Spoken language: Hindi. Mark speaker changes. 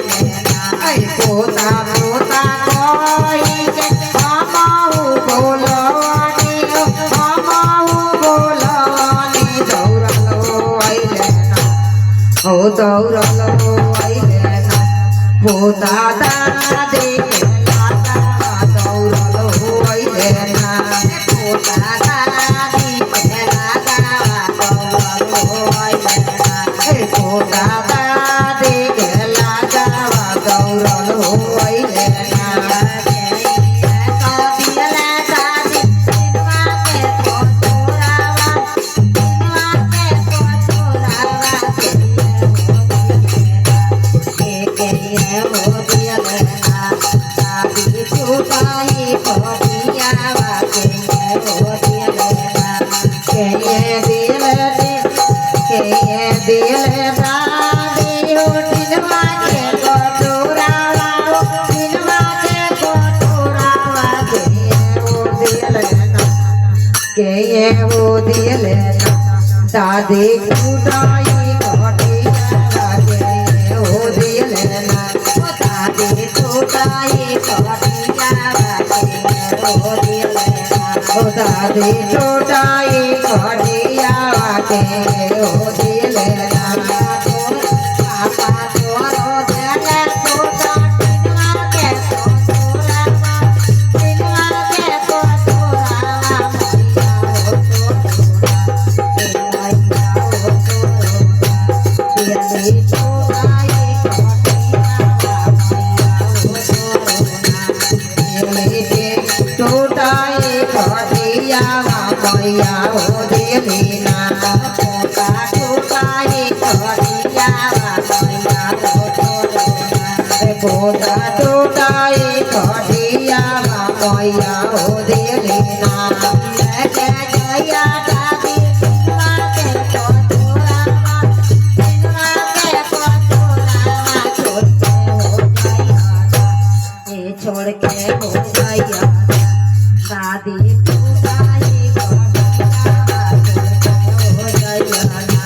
Speaker 1: पोता पोता कोई के हमाऊ बोलवानी हमाऊ बोलवानी दौड़लो आइले ना ओ दौड़लो आइले ना पोता दाना देखे लागा दौड़लो आइले ना पोता दाना देखे लागा दौड़लो आइले ना पोता दाना देखे लागा दौड़लो आइले ना के वो दिल दादी टूटाई कटिया के वो दिल दादी टूटाई कटिया के वो दिल दादी टूटाई कटिया के वो दिल पापा तोरो दिल टूटा मैया हो देना पोता टूटाई कटिया मैया पोता टूटाई कटिया मैया हो देना जया दादी छोड़ के हो गया दादी